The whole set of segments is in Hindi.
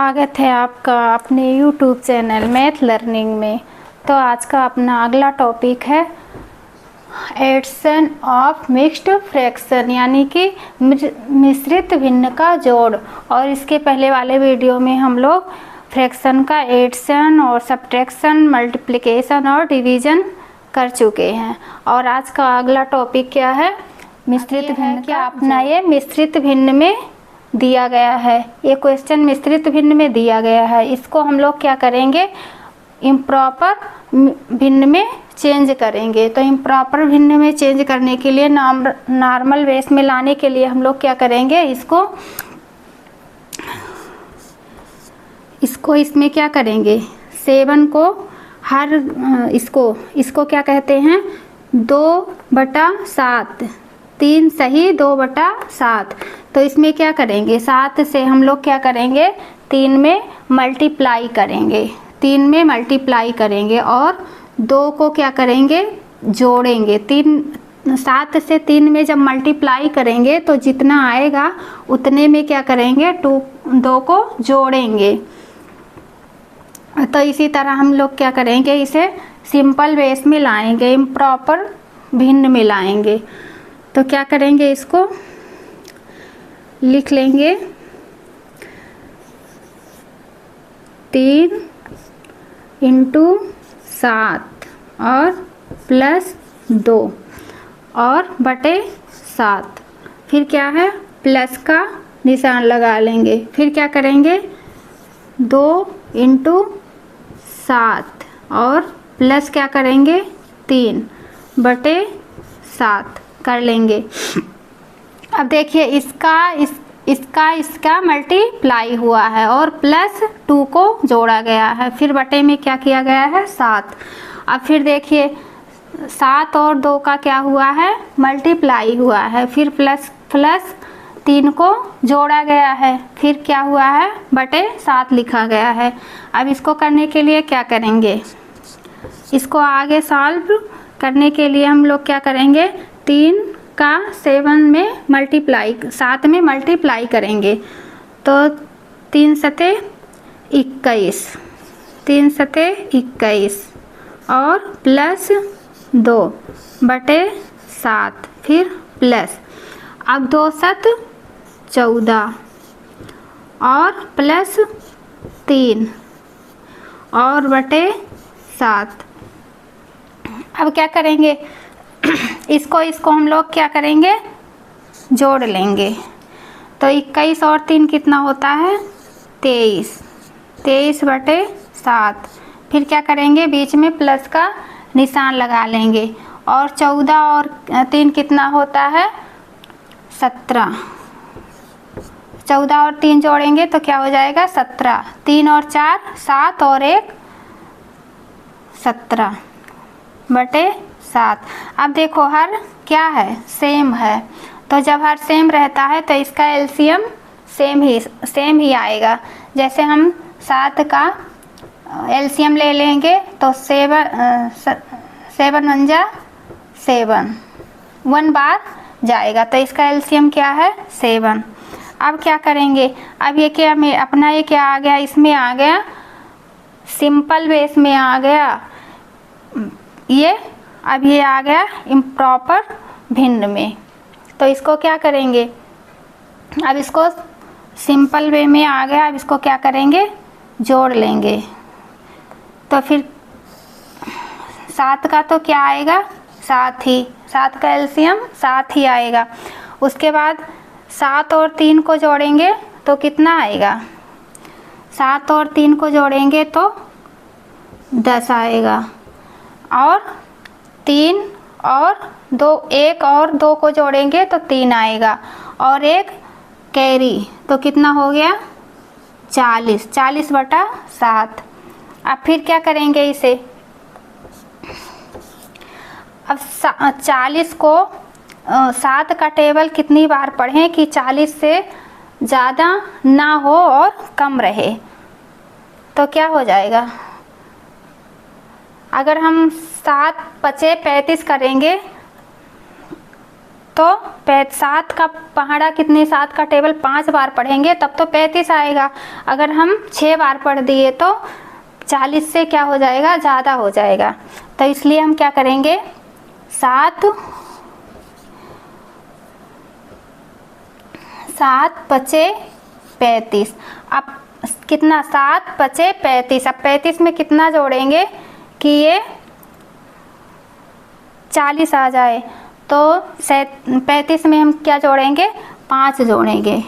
स्वागत है आपका अपने YouTube चैनल मैथ लर्निंग में। तो आज का अपना अगला टॉपिक है एडिशन ऑफ मिक्स्ड फ्रैक्शन, यानी कि मिश्रित भिन्न का जोड़। और इसके पहले वाले वीडियो में हम लोग फ्रैक्शन का एडिशन और सब्ट्रैक्शन, मल्टीप्लिकेशन और डिवीज़न कर चुके हैं। और आज का अगला टॉपिक क्या है? मिश्रित भिन्न का। अपना ये मिश्रित भिन्न में दिया गया है, ये क्वेश्चन मिश्रित भिन्न में दिया गया है। इसको हम लोग क्या करेंगे? इम्प्रॉपर भिन्न में चेंज करेंगे। तो इम्प्रॉपर भिन्न में चेंज करने के लिए, नॉर्मल बेस में लाने के लिए हम लोग क्या करेंगे? इसको इसमें क्या करेंगे? 7 को हर इसको क्या कहते हैं? 2/7, 3 सही 2/7। तो इसमें क्या करेंगे? 7 से हम लोग क्या करेंगे? 3 में मल्टीप्लाई करेंगे, 3 में मल्टीप्लाई करेंगे और 2 को क्या करेंगे? जोड़ेंगे। 7 से 3 में जब मल्टीप्लाई करेंगे तो जितना आएगा उतने में क्या करेंगे? 2 को जोड़ेंगे। तो इसी तरह हम लोग क्या करेंगे? इसे सिंपल बेस में लाएंगे, इम्प्रॉपर भिन्न में लाएंगे। तो क्या करेंगे? इसको लिख लेंगे 3 × 7 और प्लस 2 और बटे 7। फिर क्या है? प्लस का निशान लगा लेंगे। फिर क्या करेंगे? 2 × 7 और प्लस क्या करेंगे? 3/7 कर लेंगे। अब देखिए इसका मल्टीप्लाई हुआ है और प्लस 2 को जोड़ा गया है। फिर बटे में क्या किया गया है? 7। अब फिर देखिए 7 और 2 का क्या हुआ है? मल्टीप्लाई हुआ है। फिर प्लस 3 को जोड़ा गया है। फिर क्या हुआ है? बटे 7 लिखा गया है। अब इसको करने के लिए क्या करेंगे? इसको आगे सॉल्व करने के लिए हम लोग क्या करेंगे? 3 का 7 में मल्टीप्लाई, 7 में मल्टीप्लाई करेंगे। तो 3 सते 21, 3 सते 21 और प्लस 2/7। फिर प्लस, अब 2 7 14 और प्लस 3 और बटे 7। अब क्या करेंगे? इसको हम लोग क्या करेंगे? जोड़ लेंगे। तो 21 और 3 कितना होता है? 23, 23/7। फिर क्या करेंगे? बीच में प्लस का निशान लगा लेंगे। और 14 और 3 कितना होता है? 17। 14 और 3 जोड़ेंगे तो क्या हो जाएगा? 17। 3 और 4 7 और 1 17/7। अब देखो हर क्या है? सेम है। तो जब हर सेम रहता है तो इसका एलसीएम सेम ही आएगा। जैसे हम 7 का एलसीएम ले लेंगे तो 7 1 जा 7, 1 बार जाएगा। तो इसका एलसीएम क्या है? 7। अब क्या करेंगे? अब ये क्या में अपना ये क्या आ गया? इसमें आ गया सिंपल बेस में आ गया ये। अब ये आ गया इम्प्रॉपर भिन्न में। तो इसको क्या करेंगे? अब इसको सिंपल वे में आ गया। अब इसको क्या करेंगे? जोड़ लेंगे। तो फिर 7 का तो क्या आएगा? 7 ही, 7 का एलसीएम 7 ही आएगा। उसके बाद 7 और 3 को जोड़ेंगे तो कितना आएगा? 7 और 3 को जोड़ेंगे तो 10 आएगा। और 3 और 2, 1 और 2 को जोड़ेंगे तो 3 आएगा। और 1 कैरी तो कितना हो गया? 40, 40/7। अब फिर क्या करेंगे इसे? अब 40 को 7 का टेबल कितनी बार पढ़ें कि 40 से ज़्यादा ना हो और कम रहे। तो क्या हो जाएगा? अगर हम 7 × 5 = 35 करेंगे तो 7 का पहाड़ा कितने, 7 का टेबल 5 बार पढ़ेंगे तब तो 35 आएगा। अगर हम 6 बार पढ़ दिए तो 40 से क्या हो जाएगा, ज़्यादा हो जाएगा। तो इसलिए हम क्या करेंगे, 7 पचे 35। अब कितना, 7 पचे 35। अब 35 में कितना जोड़ेंगे कि ये 40 आ जाए, तो 35 में हम क्या जोड़ेंगे, 5 जोड़ेंगे।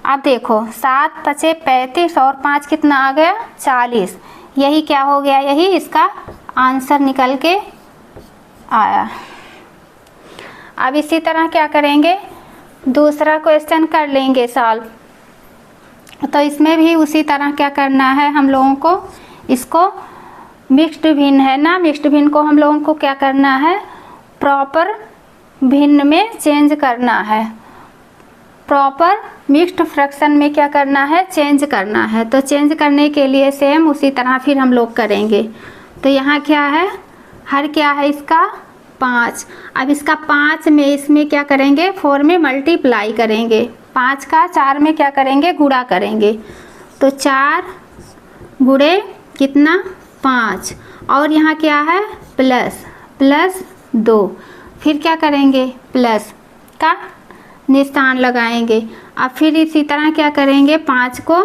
अब देखो 7 पचे 35 और 5 कितना आ गया, 40। यही क्या हो गया, यही इसका आंसर निकल के आया। अब इसी तरह क्या करेंगे, दूसरा क्वेश्चन कर लेंगे सॉल्व। तो इसमें भी उसी तरह क्या करना है हम लोगों को, इसको मिक्स्ड भिन्न है ना, मिक्स्ड भिन्न को हम लोगों को क्या करना है, प्रॉपर भिन्न में चेंज करना है। प्रॉपर मिक्स्ड फ्रैक्शन में क्या करना है, चेंज करना है। तो चेंज करने के लिए सेम उसी तरह फिर हम लोग करेंगे। तो यहाँ क्या है, हर क्या है इसका 5। अब इसका 5 में इसमें क्या करेंगे, 4 में मल्टीप्लाई करेंगे। 5 का 4 में क्या करेंगे, गुणा करेंगे। तो 4 गुणे कितना, 5। और यहाँ क्या है, प्लस 2। फिर क्या करेंगे, प्लस का निशान लगाएंगे। अब फिर इसी तरह क्या करेंगे, 5 को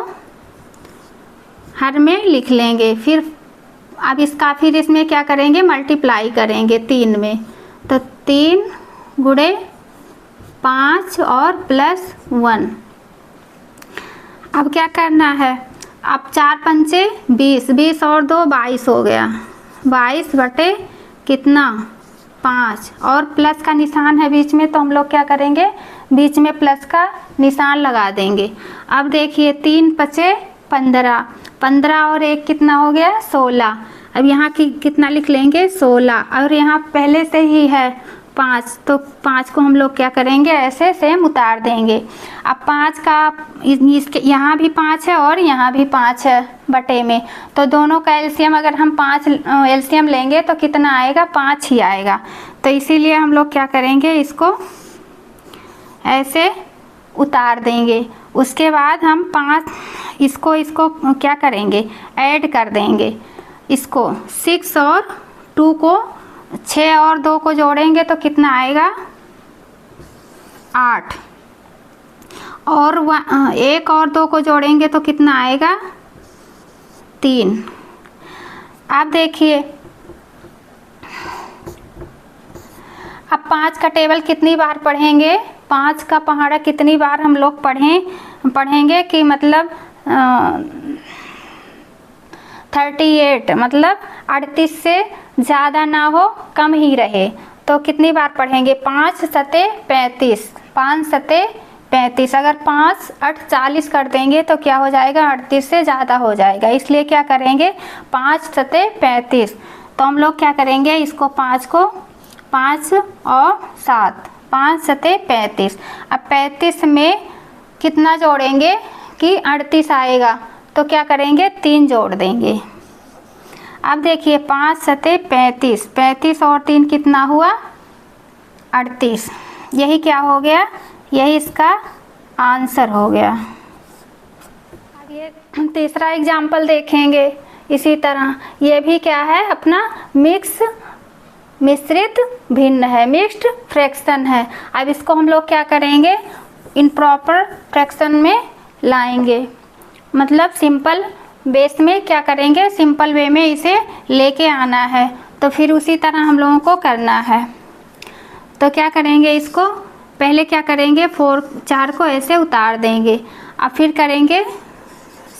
हर में लिख लेंगे। फिर अब इसका फिर इसमें क्या करेंगे, मल्टीप्लाई करेंगे 3 में। तो 3 गुणे 5 और प्लस 1। अब क्या करना है, अब 4 पंचे 20, 20 और 2 22 हो गया। 22 बटे कितना, 5। और प्लस का निशान है बीच में, तो हम लोग क्या करेंगे, बीच में प्लस का निशान लगा देंगे। अब देखिए 3 पचे 15, 15 और 1 कितना हो गया, 16। अब यहाँ की कितना लिख लेंगे, 16। और यहाँ पहले से ही है 5, तो 5 को हम लोग क्या करेंगे, ऐसे सेम उतार देंगे। अब 5 का इसके यहाँ भी 5 है और यहाँ भी 5 है बटे में, तो दोनों का एलसीएम अगर हम 5 एलसीएम लेंगे तो कितना आएगा, 5 ही आएगा। तो इसीलिए हम लोग क्या करेंगे, इसको ऐसे उतार देंगे। उसके बाद हम 5 इसको क्या करेंगे, ऐड कर देंगे। इसको 6 और 2 को 6 और 2 को जोड़ेंगे तो कितना आएगा, 8। और 1 और 2 को जोड़ेंगे तो कितना आएगा, 3। अब देखिए अब 5 का टेबल कितनी बार पढ़ेंगे, 5 का पहाड़ा कितनी बार हम लोग पढ़ेंगे कि मतलब 38, मतलब 38 से ज़्यादा ना हो, कम ही रहे। तो कितनी बार पढ़ेंगे, 5 सते 35, 5 सते 35। अगर 5 8 40 कर देंगे तो क्या हो जाएगा, 38 से ज़्यादा हो जाएगा। इसलिए क्या करेंगे, 5 सते 35। तो हम लोग क्या करेंगे, इसको 5 को 5 और 7, 5 सते 35। अब 35 में कितना जोड़ेंगे कि 38 आएगा, तो क्या करेंगे, 3 जोड़ देंगे। अब देखिए 5 सते 35, 35 और 3 कितना हुआ, 38। यही क्या हो गया, यही इसका आंसर हो गया। अब ये तीसरा एग्जाम्पल देखेंगे। इसी तरह ये भी क्या है, अपना मिश्रित भिन्न है, मिक्स्ड फ्रैक्शन है। अब इसको हम लोग क्या करेंगे, इम्प्रॉपर फ्रैक्शन में लाएंगे। मतलब सिंपल बेस में क्या करेंगे, सिंपल वे में इसे लेके आना है। तो फिर उसी तरह हम लोगों को करना है। तो क्या करेंगे, इसको पहले क्या करेंगे, 4 को ऐसे उतार देंगे। अब फिर करेंगे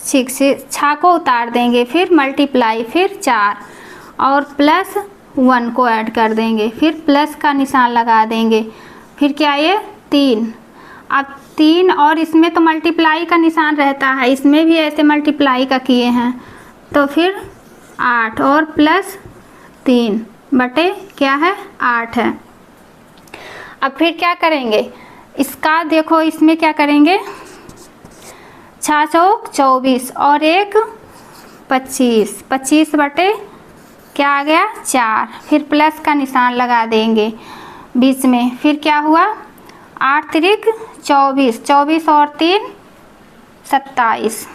6 को उतार देंगे, फिर मल्टीप्लाई, फिर 4 और प्लस 1 को ऐड कर देंगे, फिर प्लस का निशान लगा देंगे। फिर क्या, ये 3। अब 3 और इसमें तो मल्टीप्लाई का निशान रहता है, इसमें भी ऐसे मल्टीप्लाई का किए हैं। तो फिर 8 और प्लस 3 बटे क्या है, 8 है। अब फिर क्या करेंगे, इसका देखो इसमें क्या करेंगे, 6 चौक 24 और 1 25, 25 बटे क्या आ गया, 4। फिर प्लस का निशान लगा देंगे। बीच में, फिर क्या हुआ 8 त्रिक 24, 24 और 3 27,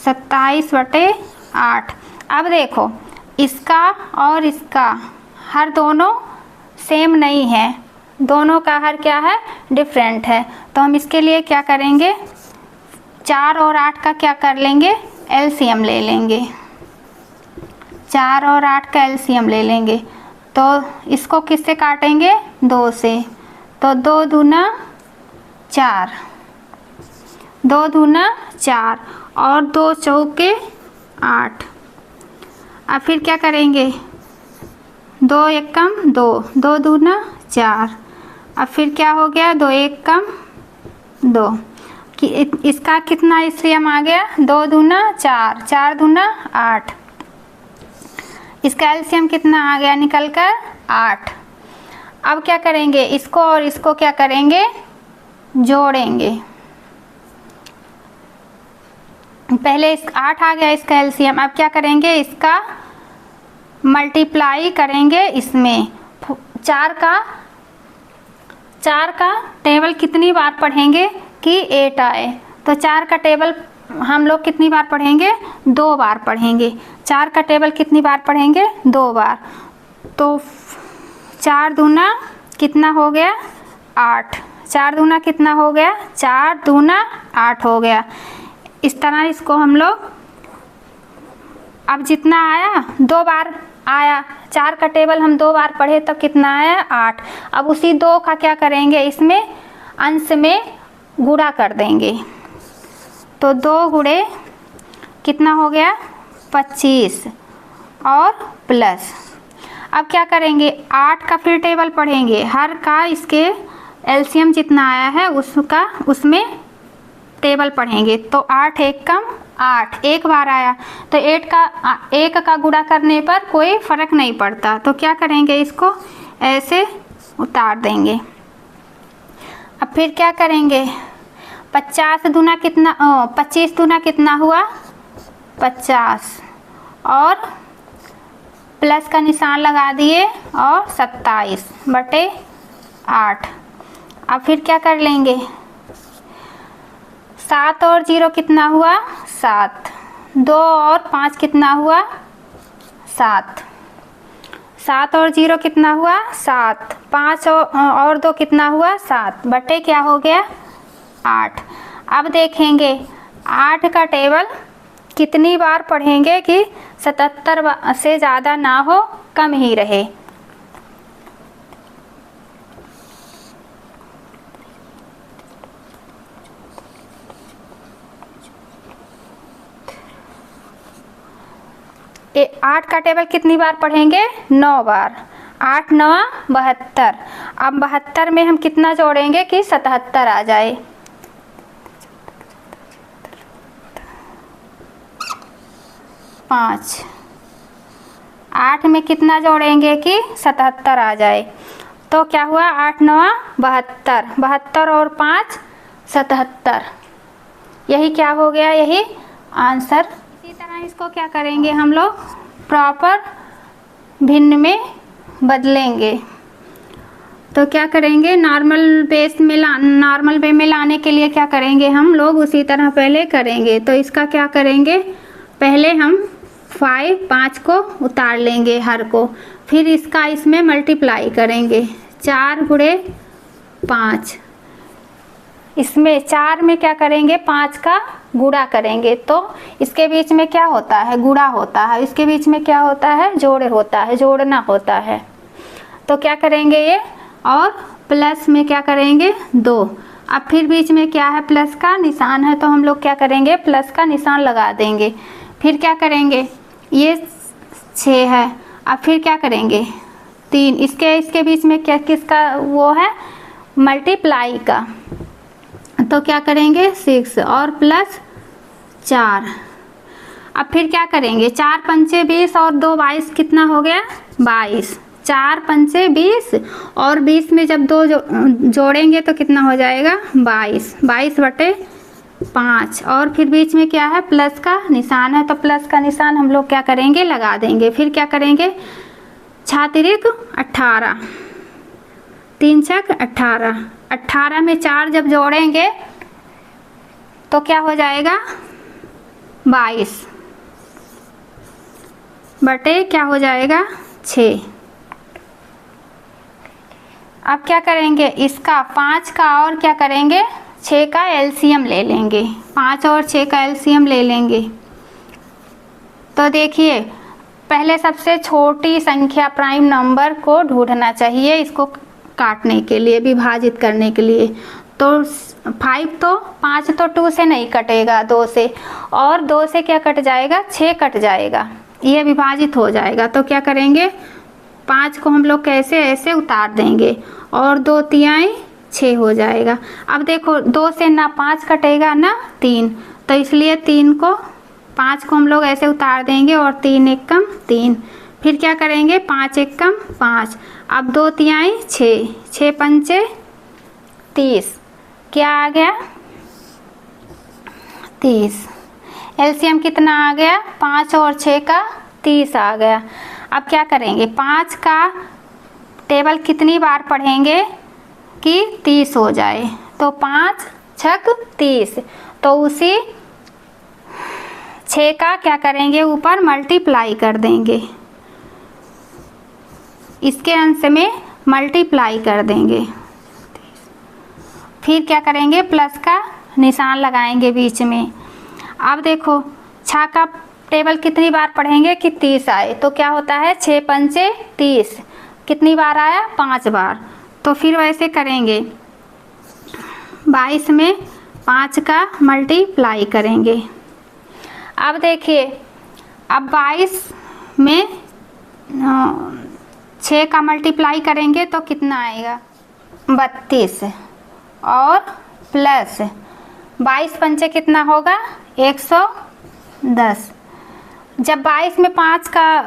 27/8। अब देखो इसका और इसका हर दोनों सेम नहीं है, दोनों का हर क्या है, डिफरेंट है। तो हम इसके लिए क्या करेंगे, 4 और 8 का क्या कर लेंगे, एलसीएम ले लेंगे। 4 और 8 का एलसीएम ले लेंगे। तो इसको किससे काटेंगे, 2 से। तो 2 दूना 4, 2 दूना 4 और 2 चौके 8। अब फिर क्या करेंगे, 2 एक कम 2, 2 दूना 4। अब फिर क्या हो गया, 2 एक कम 2, कि इसका कितना एलसीएम आ गया, 2 दूना 4, 4 दूना 8। इसका एलसीएम कितना आ गया निकल कर, 8। अब क्या करेंगे, इसको और इसको क्या करेंगे, जोड़ेंगे। पहले इस 8 आ गया इसका एलसीएम, अब क्या करेंगे, इसका मल्टीप्लाई करेंगे इसमें। 4 का टेबल कितनी बार पढ़ेंगे कि 8 आए। तो 4 का टेबल हम लोग कितनी बार पढ़ेंगे, 2 बार पढ़ेंगे। 4 का टेबल कितनी बार पढ़ेंगे, 2 बार। तो 4 दूना कितना हो गया, 8। 4 दूना कितना हो गया, 4 दूना 8 हो गया। इस तरह इसको हम लोग, अब जितना आया 2 बार आया, 4 का टेबल हम 2 बार पढ़े तब कितना आया, 8। अब उसी 2 का क्या करेंगे, इसमें अंश में गुणा कर देंगे। तो 2 गुणे कितना हो गया, 25 और प्लस। अब क्या करेंगे, 8 का फिर टेबल पढ़ेंगे, हर का इसके एलसीएम जितना आया है उसका उसमें टेबल पढ़ेंगे। तो 8 एक कम 8, एक बार आया तो 1 का गुणा करने पर कोई फर्क नहीं पड़ता। तो क्या करेंगे, इसको ऐसे उतार देंगे। अब फिर क्या करेंगे, 25 दूना कितना, 25 दूना कितना हुआ, 50 और प्लस का निशान लगा दिए और 27/8। अब फिर क्या कर लेंगे, 7 और 0 कितना हुआ, 7। 2 और 5 कितना हुआ, 7। 7 और 0 कितना हुआ, 7। 5 और 2 कितना हुआ, 7 बटे क्या हो गया, 8। अब देखेंगे 8 का टेबल कितनी बार पढ़ेंगे कि 77 से ज़्यादा ना हो, कम ही रहे। ये 8 का टेबल कितनी बार पढ़ेंगे, 9 बार। 8 9 72। अब 72 में हम कितना जोड़ेंगे कि 77 आ जाए। 5। 8 में कितना जोड़ेंगे कि 77 आ जाए। तो क्या हुआ, 8 9 72, 72 और 5 77। यही क्या हो गया, यही आंसर। इसी तरह इसको क्या करेंगे, हम लोग प्रॉपर भिन्न में बदलेंगे। तो क्या करेंगे, नॉर्मल वे में लाने के लिए क्या करेंगे, हम लोग उसी तरह पहले करेंगे। तो इसका क्या करेंगे, पहले हम 5 को उतार लेंगे हर को, फिर इसका इसमें मल्टीप्लाई करेंगे। 4 गुणे 5, इसमें 4 में क्या करेंगे, 5 का गुणा करेंगे। तो इसके बीच में क्या होता है, गुणा होता है। इसके बीच में क्या होता है, जोड़ होता है, जोड़ना होता है। तो क्या करेंगे ये, और प्लस में क्या करेंगे, 2। अब फिर बीच में क्या है, प्लस का निशान है, तो हम लोग क्या करेंगे, प्लस का निशान लगा देंगे। फिर क्या करेंगे, ये 6 है। अब फिर क्या करेंगे, 3। इसके बीच में क्या, किसका वो है, मल्टीप्लाई का। तो क्या करेंगे, 6 और प्लस 4। अब फिर क्या करेंगे, 4 पंचे 20 और 2 22, कितना हो गया, 22। 4 पंचे 20 और 20 में जब 2 जोड़ेंगे तो कितना हो जाएगा, 22। 22/5 और फिर बीच में क्या है, प्लस का निशान है। तो प्लस का निशान हम लोग क्या करेंगे, लगा देंगे। फिर क्या करेंगे, 6 तिरिक 18, 3 छक 18, 18 में 4 जब जोड़ेंगे तो क्या हो जाएगा 22 बटे क्या हो जाएगा 6। अब क्या करेंगे, इसका 5 का और क्या करेंगे 6 का एलसीएम ले लेंगे, 5 और 6 का एलसीएम ले लेंगे। तो देखिए पहले सबसे छोटी संख्या प्राइम नंबर को ढूंढना चाहिए, इसको काटने के लिए, विभाजित करने के लिए। तो 5 तो 2 से नहीं कटेगा, 2 से, और 2 से क्या कट जाएगा 6 कट जाएगा, ये विभाजित हो जाएगा। तो क्या करेंगे 5 को हम लोग कैसे ऐसे उतार देंगे और 2 तिहाई 6 हो जाएगा। अब देखो 2 से ना 5 कटेगा ना 3, तो इसलिए 5 को हम लोग ऐसे उतार देंगे और 3 एकम 3, फिर क्या करेंगे 5 एकम 5, अब 2 तिहाई 6, 6 पंचे 30, क्या आ गया 30। एलसीएम कितना आ गया 5 और 6 का 30 आ गया। अब क्या करेंगे 5 का टेबल कितनी बार पढ़ेंगे कि 30 हो जाए, तो 5 छक 30, तो उसी 6 का क्या करेंगे ऊपर मल्टीप्लाई कर देंगे, इसके अंश में मल्टीप्लाई कर देंगे, फिर क्या करेंगे प्लस का निशान लगाएंगे बीच में। अब देखो 6 का टेबल कितनी बार पढ़ेंगे कि 30 आए, तो क्या होता है 6 पंचे 30, कितनी बार आया 5 बार, तो फिर वैसे करेंगे 22 में 5 का मल्टीप्लाई करेंगे। अब देखिए अब 22 में 6 का मल्टीप्लाई करेंगे तो कितना आएगा 32, और प्लस 22 पंचे कितना होगा 110। जब 22 में 5 का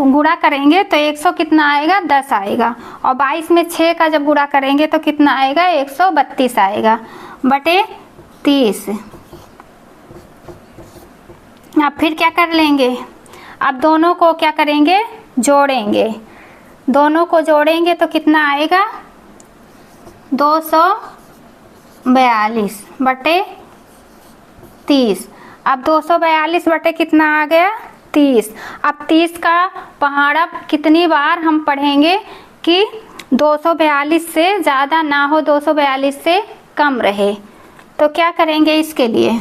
गुणा करेंगे तो 100 कितना आएगा 10 आएगा, और 22 में 6 का जब गुणा करेंगे तो कितना आएगा 132 आएगा बटे 30। अब फिर क्या कर लेंगे, अब दोनों को क्या करेंगे जोड़ेंगे, दोनों को जोड़ेंगे तो कितना आएगा 242 बटे 30। अब 242 बटे कितना आ गया 30। अब 30 का पहाड़ा कितनी बार हम पढ़ेंगे कि 242 से ज़्यादा ना हो, 242 से कम रहे। तो क्या करेंगे इसके लिए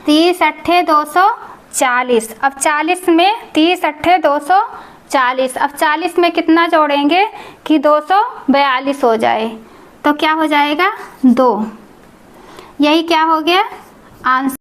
30 अट्ठे 240, अब 40 में 30 अट्ठे 240, अब 40 में कितना जोड़ेंगे कि 242 हो जाए, तो क्या हो जाएगा 2। यही क्या हो गया आंसर।